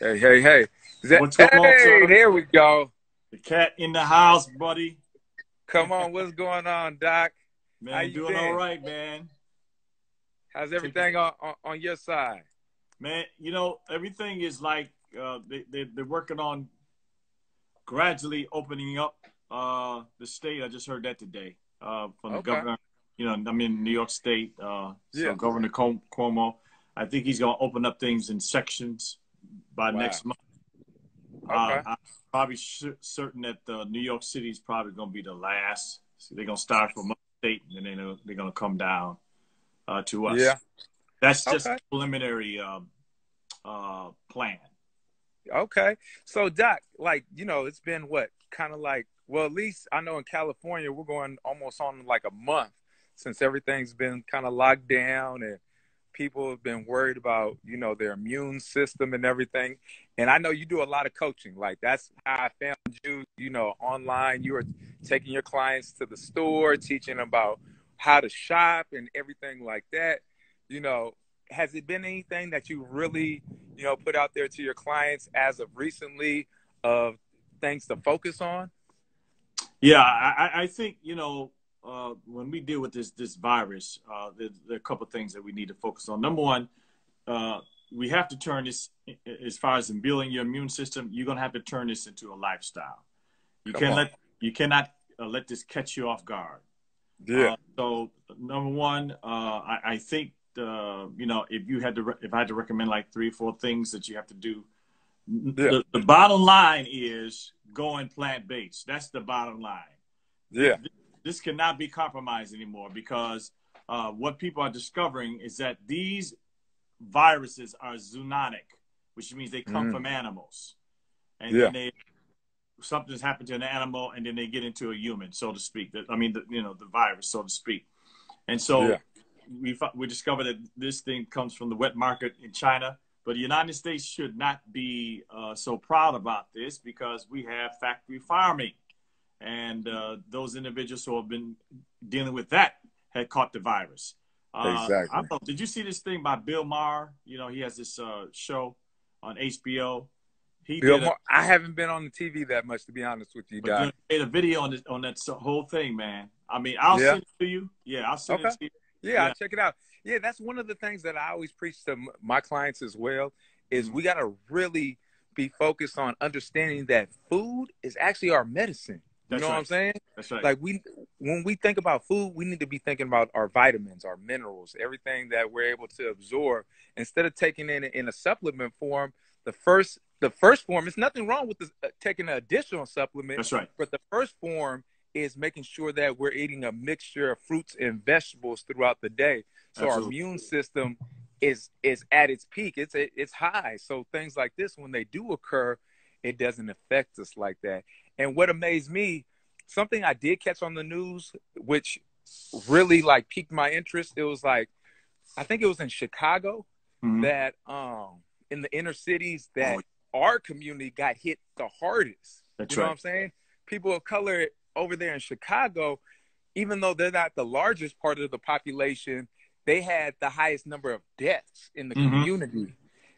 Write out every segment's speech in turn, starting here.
Hey, hey, hey. What's going on, Hey, sir? there we go. The cat in the house, buddy. Come on, what's going on, Doc? How Man, you doing all been? right, man. How's Take it, everything on your side? man. Everything is like they're working on gradually opening up the state. I just heard that today from the Okay. governor. I'm in New York State, so Yeah. Governor Cuomo. I think he's going to open up things in sections by Wow. next month. Okay. I'm probably certain that New York City is probably going to be the last. So they're going to start from my state, and then they're going to come down to us. Yeah. That's just Okay. a preliminary plan. Okay. So, Doc, it's been what? Kind of like, well, at least I know in California, we're going almost on like a month since everything's been kind of locked down and people have been worried about, their immune system and everything. And I know you do a lot of coaching. Like that's how I found you, online. You were taking your clients to the store, teaching about how to shop and everything like that. You know, has it been anything that you really, put out there to your clients as of recently of things to focus on? Yeah, I think when we deal with this virus, there are a couple of things that we need to focus on. Number one, we have to turn this, as far as in building your immune system, you're going to have to turn this into a lifestyle. Come on. You cannot let this catch you off guard. Yeah. So number one, I think if I had to recommend like 3 or 4 things that you have to do, Yeah. the bottom line is going plant-based. That's the bottom line. Yeah. This cannot be compromised anymore because what people are discovering is that these viruses are zoonotic, which means they come from animals, and Yeah. then something's happened to an animal, and then they get into a human, so to speak. The virus, so to speak. And Yeah. so we discovered that this thing comes from the wet market in China. But the United States should not be so proud about this because we have factory farming. And those individuals who have been dealing with that had caught the virus. I Exactly. don't know, did you see this thing by Bill Maher? He has this show on HBO. He Bill did Maher, I haven't been on the TV that much, to be honest with you, but Doc. made a video on that whole thing, man. I mean, I'll Yeah. send it to you. Yeah, I'll send Okay. it to you. Yeah, I'll Yeah. check it out. Yeah, that's one of the things that I always preach to my clients as well is Mhm. we got to really be focused on understanding that food is actually our medicine. You know That's what I'm right. saying? That's right. Like when we think about food, we need to be thinking about our vitamins, our minerals, everything that we're able to absorb instead of taking it in a supplement form. The first form is nothing wrong with taking an additional supplement, That's right. but the first form is making sure that we're eating a mixture of fruits and vegetables throughout the day. So our Absolutely. immune system is at its peak. It's high. So things like this, when they do occur, it doesn't affect us like that. And what amazed me, something I did catch on the news, which really like piqued my interest. It was like I think it was in Chicago Mhm. that in the inner cities Oh, that our community got hit the hardest. You that's know what right. I'm saying? People of color over there in Chicago, even though they're not the largest part of the population, they had the highest number of deaths in the Hmm. community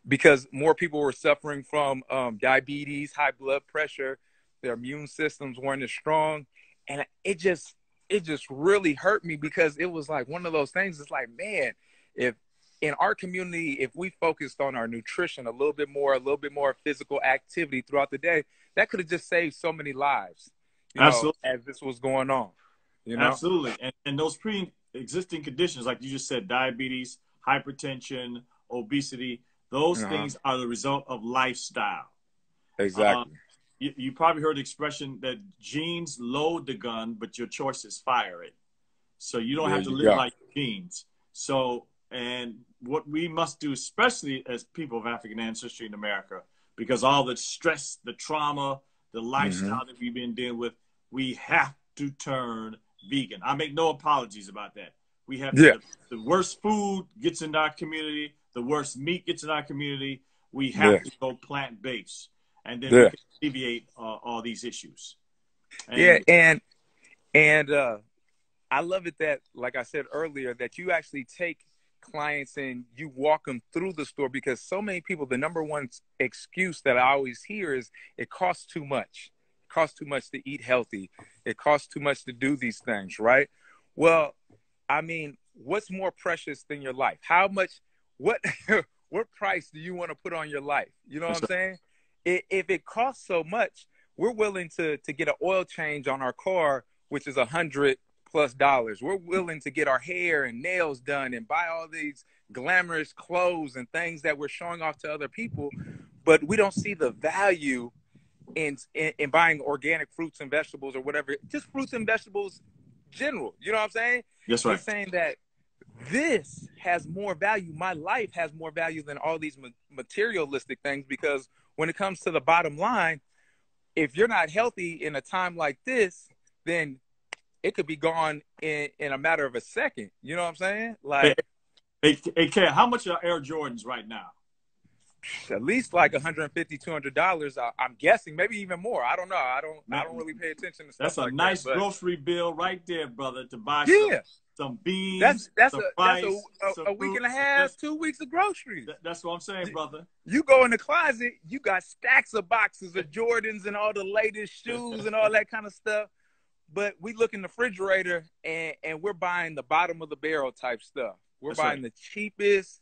because more people were suffering from diabetes, high blood pressure, their immune systems weren't as strong, and it just really hurt me because it was like one of those things. It's like, man, if in our community, if we focused on our nutrition a little bit more physical activity throughout the day, that could have just saved so many lives, Absolutely. as this was going on, you know? Absolutely. And those pre-existing conditions, like you just said, diabetes, hypertension, obesity, those Uh-huh. things are the result of lifestyle. Uh, Exactly. you probably heard the expression that genes load the gun, but your choices fire it. So you don't There have to you live go. like genes. So, and what we must do, especially as people of African ancestry in America, because all the stress, the trauma, the Hmm. lifestyle that we've been dealing with, we have to turn vegan. I make no apologies about that. We have Yeah. the worst food gets in our community, the worst meat gets in our community. We Yeah. have to go plant based, and then we Yeah. can alleviate all these issues. Yeah. And And I love it that, like I said earlier, that you actually take clients and you walk them through the store, because so many people, the number one excuse that I always hear is it costs too much. It costs too much to eat healthy. It costs too much to do these things, right? Well, I mean, what's more precious than your life? How much, what, what price do you want to put on your life? You know what I'm saying? If it costs so much, we're willing to get an oil change on our car, which is $100+ dollars. We're willing to get our hair and nails done and buy all these glamorous clothes and things that we're showing off to other people, but we don't see the value in buying organic fruits and vegetables or whatever, just fruits and vegetables general. You know what I'm saying? That's right. He's saying that this has more value. My life has more value than all these materialistic things, because when it comes to the bottom line, if you're not healthy in a time like this, then it could be gone in a matter of a second. You know what I'm saying? Like, hey, Ken, how much are Air Jordans right now? At least like $150, $200. I'm guessing, maybe even more. I don't know. I don't really pay attention to stuff. That's a like nice that, grocery bill right there, brother, to buy some beans. That's rice, a week and a half, 2 weeks of groceries. That's what I'm saying, brother. You go in the closet, you got stacks of boxes of Jordans and all the latest shoes and all that kind of stuff. But we look in the refrigerator and we're buying the bottom of the barrel type stuff. We're buying the cheapest,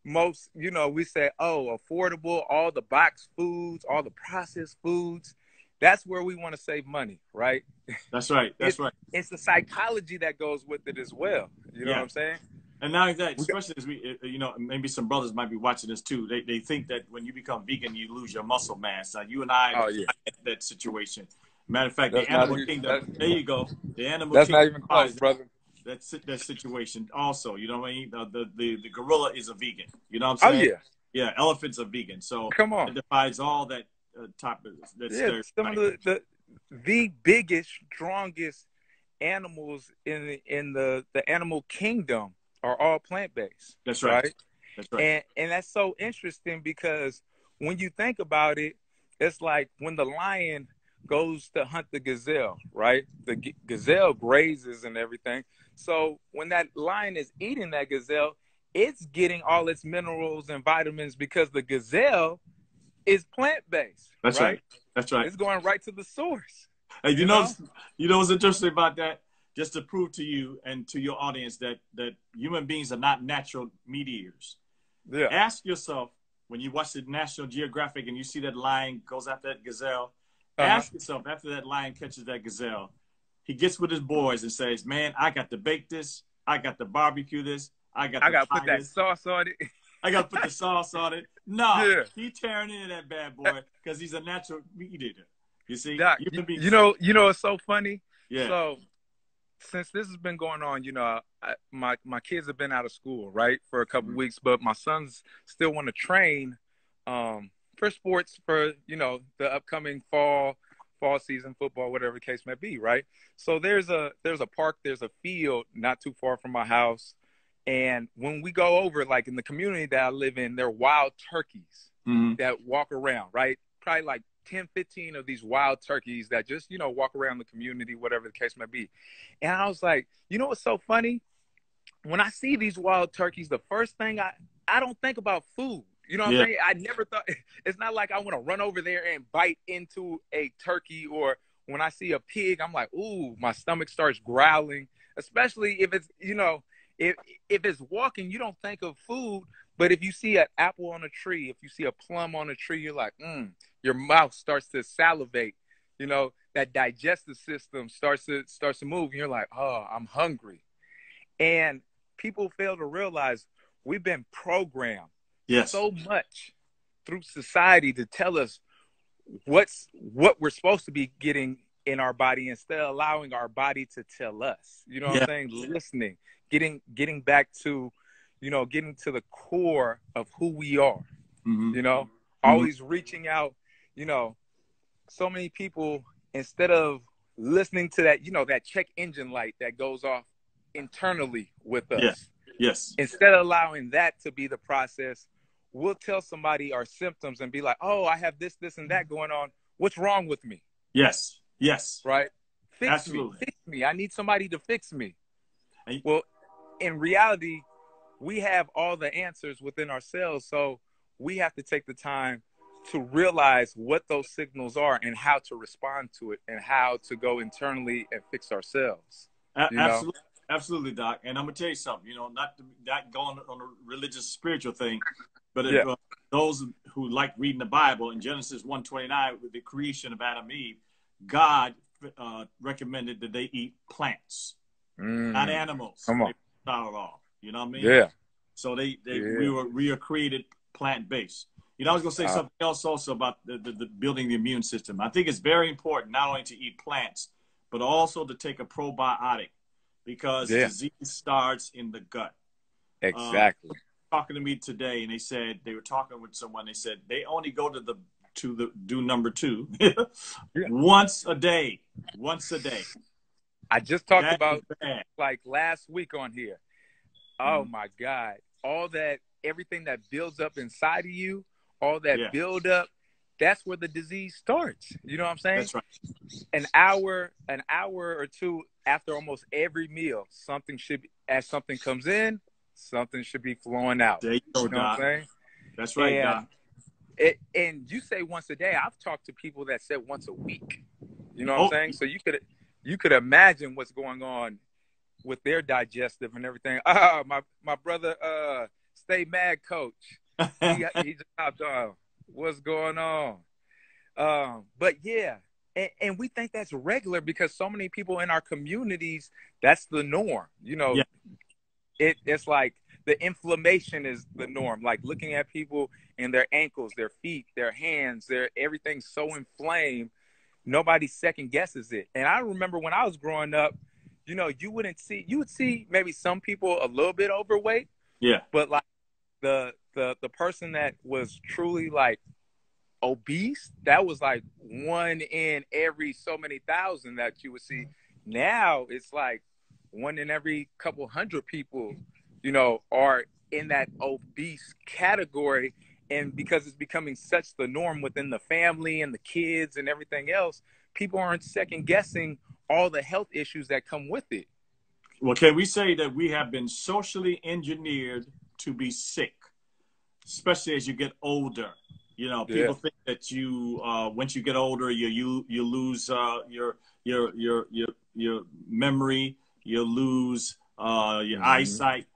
most, we say, affordable, all the boxed foods, all the processed foods. That's where we want to save money, right? That's right. That's right. It's the psychology that goes with it as well. You know what I'm saying? And now that, especially as we, maybe some brothers might be watching this too. They think that when you become vegan, you lose your muscle mass. You and I are in that situation. Matter of fact, the animal kingdom. There you go. The animal that's kingdom. That's not even close, brother. That situation also. You know what I mean? The gorilla is a vegan. You know what I'm saying? Oh yeah. Yeah, elephants are vegan. So come on, it defies all that type of some of the biggest, strongest animals in the animal kingdom are all plant-based. That's right. That's right. And that's so interesting, because when you think about it, it's like when the lion goes to hunt the gazelle, right? The gazelle grazes and everything. So when that lion is eating that gazelle, it's getting all its minerals and vitamins because the gazelle is plant-based. That's right. That's right. It's going right to the source. Hey, you know what's interesting about that? Just to prove to you and to your audience that human beings are not natural meat eaters. Yeah. Ask yourself, when you watch the National Geographic and you see that lion goes after that gazelle, ask yourself, after that lion catches that gazelle, he gets with his boys and says, man, I got to bake this. I got to barbecue this. I got to put that sauce on it. I got to put the sauce on it. No, he tearing into that bad boy because he's a natural meat eater. You see? Doc, you know, it's so funny. Yeah. So since this has been going on, my kids have been out of school, right, for a couple weeks, but my sons still want to train for sports for, the upcoming fall season, football, whatever the case may be, right? So there's a park, there's a field not too far from my house. And when we go over, like in the community that I live in, there are wild turkeys that walk around, right? Probably like 10, 15 of these wild turkeys that just, walk around the community, whatever the case may be. And I was like, what's so funny? When I see these wild turkeys, the first thing I don't think about food. You know what I'm saying? I never thought, it's not like I want to run over there and bite into a turkey, or when I see a pig, I'm like, ooh, my stomach starts growling, especially if it's, if it's walking, you don't think of food. But if you see an apple on a tree, if you see a plum on a tree, you're like, your mouth starts to salivate. That digestive system starts to move. And you're like, oh, I'm hungry. And people fail to realize we've been programmed so much through society to tell us what we're supposed to be getting in our body, instead of allowing our body to tell us. You know what I'm saying? Listening, getting back to, getting to the core of who we are. Always reaching out. So many people, instead of listening to that, that check engine light that goes off internally with us. Yes. Instead of allowing that to be the process, we'll tell somebody our symptoms and be like, oh, I have this, and that going on. What's wrong with me? Yes. Right? Fix me. I need somebody to fix me. Well, in reality, we have all the answers within ourselves. So we have to take the time to realize what those signals are and how to respond to it and how to go internally and fix ourselves. You know? Absolutely, absolutely, Doc. And I'm gonna tell you something. You know, not going on a religious spiritual thing, but Yeah. those who like reading the Bible in Genesis 1:29, with the creation of Adam and Eve, God recommended that they eat plants, not animals. Come on. They start off. You know what I mean? Yeah. So we were created plant based. You know, I was gonna say something else also about the building the immune system. I think it's very important not only to eat plants, but also to take a probiotic, because disease starts in the gut. Exactly. Talking to me today, and they said they were talking with someone. They said they only go to do number 2 once a day. Once a day. I just talked about like last week on here. Oh my God. Everything that builds up inside of you, all that build up, that's where the disease starts. You know what I'm saying? That's right. An hour or two after almost every meal, as something comes in, something should be flowing out. There you go, you know Doc. what I'm saying? That's right, and Doc. And you say once a day. I've talked to people that said once a week. You know what I'm saying? So you could imagine what's going on with their digestive and everything. My brother, Stay Mad Coach. He just hopped on. What's going on? But yeah, and we think that's regular because so many people in our communities, that's the norm. You know, it's like the inflammation is the norm. Like looking at people and their ankles, their feet, their hands, everything's so inflamed. Nobody second guesses it. And I remember when I was growing up, you know, you would see maybe some people a little bit overweight. Yeah. But like the person that was truly like obese, that was like 1 in every so many thousand that you would see. Now it's like 1 in every couple hundred people, you know, are in that obese category. And because it's becoming such the norm within the family and the kids and everything else, people aren't second guessing all the health issues that come with it. Well, can we say that we have been socially engineered to be sick, especially as you get older? You know, people think that you once you get older, you lose your memory, you lose your eyesight.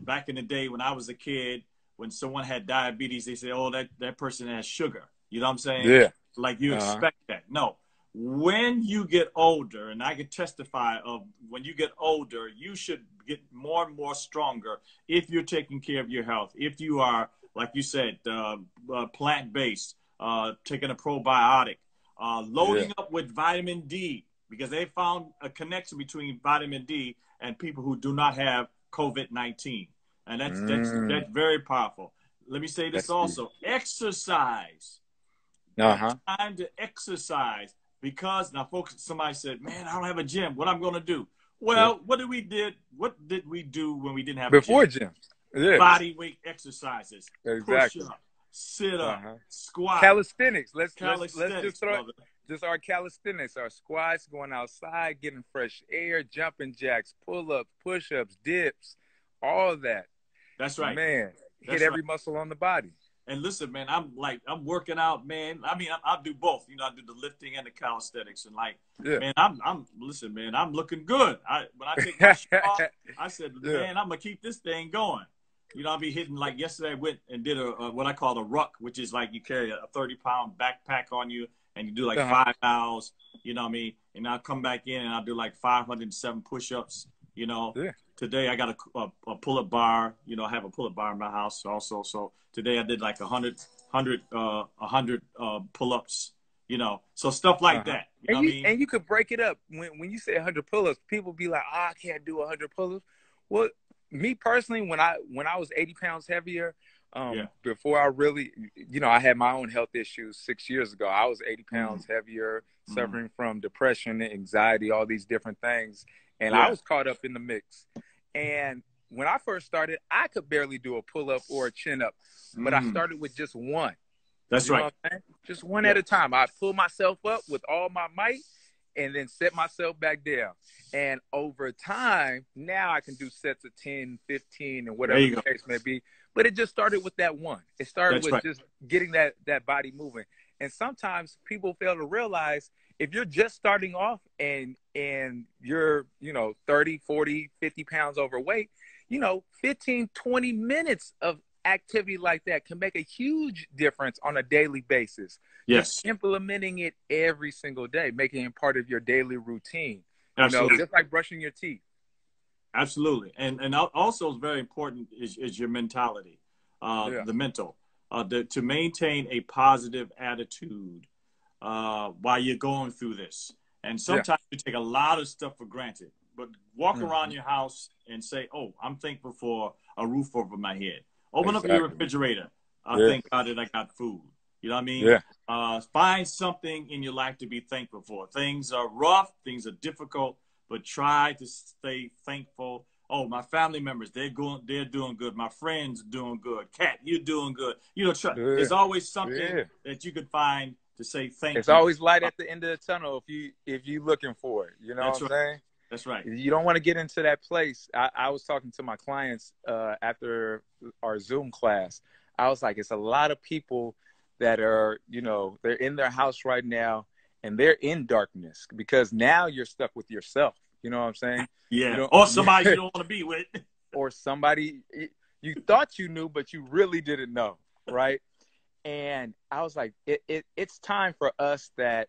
Back in the day when I was a kid, when someone had diabetes, they say, "Oh, that person has sugar." You know what I'm saying? Yeah. Like you expect that. No. When you get older, and I can testify of when you get older, you should get more and more stronger if you're taking care of your health. If you are, like you said, plant-based, taking a probiotic, loading up with vitamin D, because they found a connection between vitamin D and people who do not have COVID-19. And that's very powerful. Let me say this also. Exercise. Time to exercise. Because now, folks, somebody said, "Man, I don't have a gym. What I'm going to do?" Well, what did we do when we didn't have before a gym? Yeah. Body weight exercises, exactly. push up, sit up, squat, calisthenics. Let's calisthenics, just throw just our calisthenics, our squats, going outside, getting fresh air, jumping jacks, pull-ups, push-ups, dips, all of that. That's right, man. Hit every muscle on the body. And listen, man, I'm working out, man. I mean, I'll do both. You know, I do the lifting and the calisthenics, and man, listen, man, I'm looking good. When I take my shirt off, I said, man, I'm gonna keep this thing going. You know, I'll be hitting, like yesterday I went and did what I call a ruck, which is like you carry a 30-pound backpack on you and you do like 5 miles, you know what I mean? And I'll come back in and I'll do like 507 push-ups, you know. Today I got a pull-up bar. You know, I have a pull-up bar in my house also. So today I did like 100 pull-ups, you know. So stuff like that. You know what I mean? And you could break it up. When you say 100 pull-ups, people be like, "Oh, I can't do 100 pull-ups." Well, me personally, when I was 80 pounds heavier, before I really, you know, I had my own health issues 6 years ago. I was 80 pounds heavier, suffering from depression, anxiety, all these different things. And I was caught up in the mix. And when I first started, I could barely do a pull-up or a chin-up, but I started with just one. That's right. Just one at a time. I pull myself up with all my might, and then set myself back down. And over time, now I can do sets of 10, 15, and There whatever you the go. case may be. But it just started with that one. It started That's with right. just getting that body moving. And sometimes people fail to realize if you're just starting off and you're, 30, 40, 50 pounds overweight, 15, 20 minutes of activity like that can make a huge difference on a daily basis. Just Yes, implementing it every single day, making it part of your daily routine, absolutely. just like brushing your teeth. Absolutely. And also is very important is your mentality, Yeah. the mental, to maintain a positive attitude while you're going through this. And Yeah. sometimes you take a lot of stuff for granted, but walk around Mm-hmm. your house and say, oh, I'm thankful for a roof over my head. Open up your Exactly. refrigerator. Yeah. Thank God that I got food. You know what I mean? Yeah. Find something in your life to be thankful for. Things are rough, things are difficult, but try to stay thankful. Oh, my family members, they're doing good. My friends are doing good. Kat, you're doing good. Yeah. There's always something Yeah. that you could find to say thank It's you. always light at the end of the tunnel if you looking for it. You know what That's I'm right. saying? That's right. You don't want to get into that place. I was talking to my clients after our Zoom class. I was like, it's a lot of people that are, they're in their house right now and they're in darkness because now you're stuck with yourself. You know what I'm saying? You Yeah. don't, Or somebody you don't want to be with. or somebody you thought you knew, but you really didn't know, right? And I was like, it's time for us that,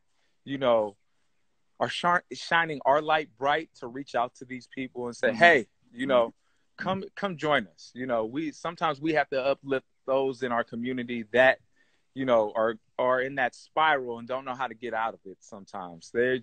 are shining our light bright to reach out to these people and say, Mm-hmm. hey, come join us. We have to uplift those in our community that, are in that spiral and don't know how to get out of it. Sometimes they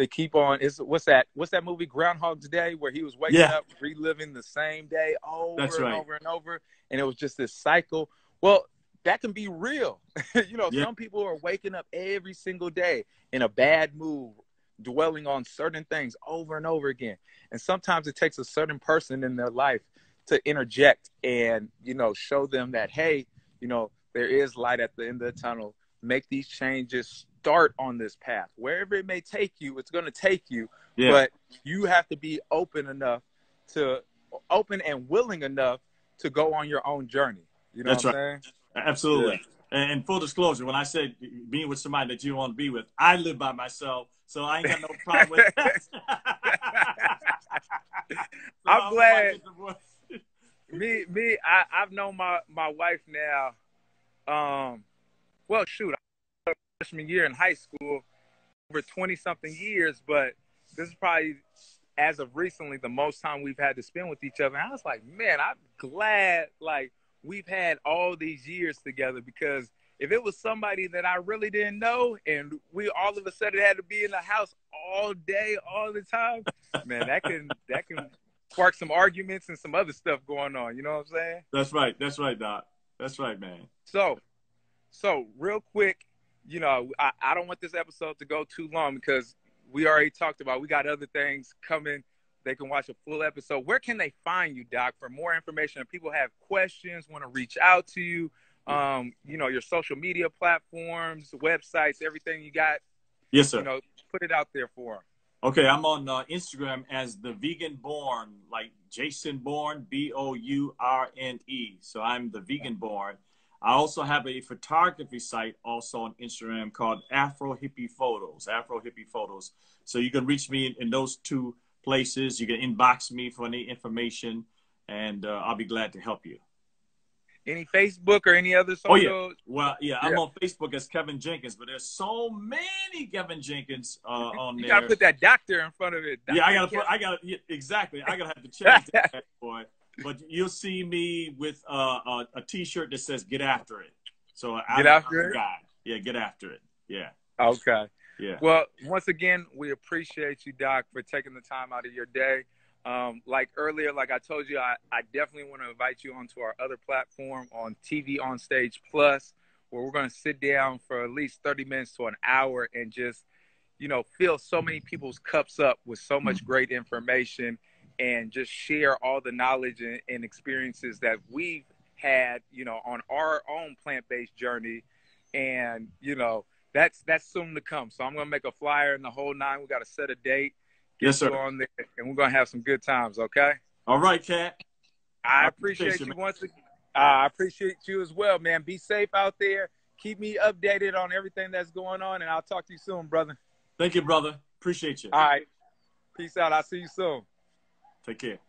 keep on. What's that movie Groundhog's Day, where he was waking Yeah, up, reliving the same day that's over and right. over and over. And it was just this cycle. Well, that can be real. Yeah, Some people are waking up every single day in a bad mood, dwelling on certain things over and over again. And sometimes it takes a certain person in their life to interject and, show them that, hey, there is light at the end of the tunnel. Make these changes, start on this path. Wherever it may take you, it's going to take you. yeah. But you have to be open and willing enough to go on your own journey. You know what That's I'm right. saying? Yeah. Absolutely. And full disclosure, when I said being with somebody that you want to be with, I live by myself, so I ain't got no problem with that. So I'm I might glad. get divorced. I've known my wife now. Well, shoot, freshman year in high school, over 20 something years, but this is probably, as of recently, the most time we've had to spend with each other. And I was like, man, I'm glad like we've had all these years together, because if it was somebody that I really didn't know and we all of a sudden had to be in the house all day, all the time, man, that can spark some arguments and some other stuff going on. You know what I'm saying? That's right. That's right, Doc. That's right, man. So real quick, I don't want this episode to go too long because we already talked about we got other things coming. They can watch a full episode. Where can they find you, Doc, for more information? If people have questions, want to reach out to you, your social media platforms, websites, everything you got, Yes, sir. put it out there for them. Okay, I'm on Instagram as the Vegan Born, like Jason Bourne, Bourne. So I'm the Vegan Born. I also have a photography site also on Instagram called Afro Hippie Photos. So you can reach me in those two places. You can inbox me for any information, and I'll be glad to help you. Any Facebook or any other Oh, yeah. social? Well, yeah, I'm Yeah. on Facebook as Kevin Jenkins, but there's so many Kevin Jenkins on You there. gotta put that doctor in front of it. Yeah, I gotta exactly. I gotta have to change that boy. But you'll see me with a T-shirt that says "Get After It." So I'm the guy. Yeah, get after it. Yeah. Okay. Yeah. Well, once again, we appreciate you, Doc, for taking the time out of your day. Like earlier, like I told you, I definitely want to invite you onto our other platform on TV On Stage Plus, where we're going to sit down for at least 30 minutes to an hour and just, fill so many people's cups up with so much great information and just share all the knowledge and experiences that we've had, on our own plant-based journey, and, that's soon to come. So I'm gonna make a flyer and the whole nine. We got to set a date, Yes, get sir. you on there, and we're gonna have some good times. Okay. All right, Cat. I appreciate you man. once again. I appreciate you as well, man. Be safe out there. Keep me updated on everything that's going on, and I'll talk to you soon, brother. Thank you, brother. Appreciate you. All right. Peace out. I'll see you soon. Take care.